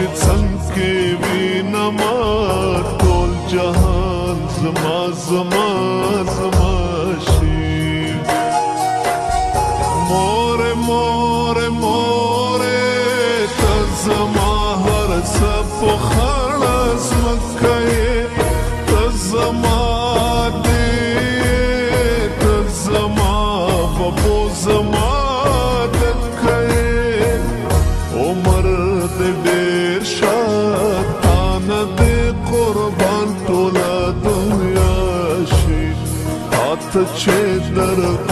خورشید څنګ کې وینما ټول جهان زما زما زما شي مور مور مور ته زما هر څه په خړ ځمکه یې ته زما دې ته زما بابو زما قربان ټوله دنیا شي تا ته چې در